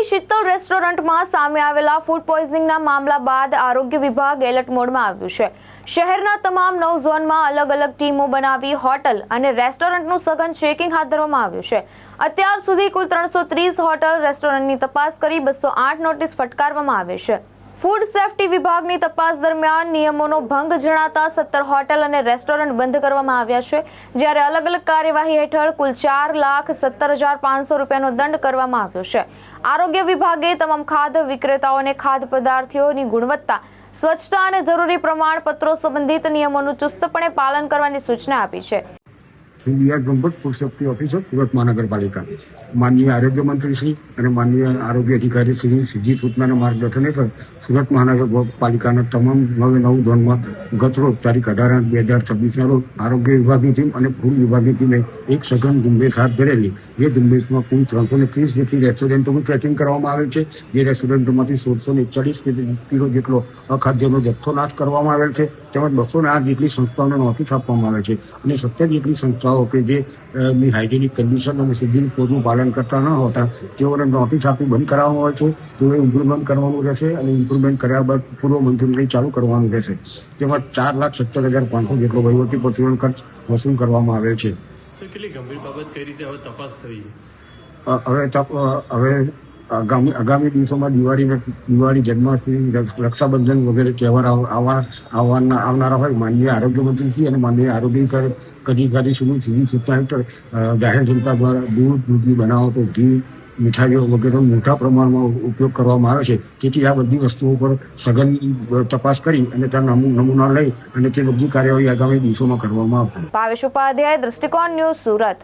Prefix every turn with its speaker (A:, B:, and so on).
A: શીતલ રેસ્ટોરન્ટમાં સામે આવેલા ફૂડ પોઈઝનિંગના મામલા બાદ આરોગ્ય વિભાગ એલર્ટ મોડમાં આવ્યું છે। શહેરના તમામ 9 ઝોનમાં અલગ અલગ ટીમો બનાવી હોટલ અને રેસ્ટોરન્ટનું સઘન ચેકિંગ હાથ ધરવામાં આવ્યું છે। અત્યાર સુધી કુલ 330 હોટલ રેસ્ટોરન્ટની તપાસ કરી 208 નોટિસ ફટકારવામાં આવી છે। ફૂડ સેફ્ટી વિભાગની તપાસ દરમિયાન નિયમોનો ભંગ જણાતા 17 હોટલ અને રેસ્ટોરન્ટ બંધ કરવામાં આવ્યા છે, જ્યારે અલગ અલગ કાર્યવાહી હેઠળ કુલ 4,17,500 રૂપિયાનો દંડ કરવામાં આવ્યો છે। આરોગ્ય વિભાગે તમામ ખાદ્ય વિક્રેતાઓને ખાદ્ય પદાર્થોની ગુણવત્તા, સ્વચ્છતા અને જરૂરી પ્રમાણપત્રો સંબંધિત નિયમોનું ચુસ્તપણે પાલન કરવાની સૂચના આપી છે।
B: ફૂડ સેફ્ટી ઓફિસર સુરત મહાનગરપાલિકા માનનીય આરોગ્ય મંત્રી શ્રી અને માનનીય આરોગ્ય અધિકારી શ્રી સીધી સૂચનાના માર્ગદર્શન હેઠળ સુરત મહાનગરપાલિકાના તમામ 9 ઝોનમાં ગતરોજ તારીખ 18/2026 રોજ આરોગ્ય વિભાગની ટીમ અને ફૂડ વિભાગની ટીમે એક સઘન ઝુંબેશ હાથ ધરેલી। જે ઝુંબેશમાં કુલ 330 જેટલી રેસ્ટોરન્ટોનું ચેકિંગ કરવામાં આવેલ છે। જે રેસ્ટોરન્ટોમાંથી 1641 કિલો જેટલો અખાદ્યનો જથ્થો નાશ કરવામાં આવેલ છે, તેમજ 208 જેટલી સંસ્થાઓને નોટિસ આપવામાં આવે છે અને 17 જેટલી સંસ્થાઓ કે જે હાઇજેનિક કન્ડિશન અને સિવિલ કોડનું પાલન કરતા ન હોતા તેઓને નોટિસ આપી બંધ કરાવવામાં આવે છે। તેઓએ ઇમ્પ્રુવમેન્ટ કરવાનું રહેશે અને ઇમ્પ્રુવમેન્ટ કર્યા બાદ પૂર્વ મંજૂરી ચાલુ કરવાનું રહેશે। તેમજ 4,17,500 જેટલો વહીવટી પ્રચુરણ ખર્ચ વસૂલ કરવામાં આવેલ છે।
C: કેટલી ગંભીર બાબત કઈ રીતે હવે તપાસ થઈ?
B: હવે આગામી દિવસોમાં દિવાળી, જન્માષ્ટમી, રક્ષાબંધન વગેરે તહેવાર આવનારા હોય માનનીય આરોગ્ય મંત્રીશ્રી અને માનનીય આરોગ્ય અધિકારી સીધી સૂચના હેઠળ જાહેર જનતા દ્વારા દૂધની બનાવટો, ઘી, મીઠાઈઓ વગેરેનો મોટા પ્રમાણમાં ઉપયોગ કરવામાં આવે છે। તેથી આ બધી વસ્તુઓ પર સઘન તપાસ કરી અને તેના નમૂના લઈ અને તે બધી કાર્યવાહી આગામી દિવસોમાં કરવામાં આવશે।
A: ભાવેશ ઉપાધ્યાય, દ્રષ્ટિકોણ ન્યૂઝ, સુરત।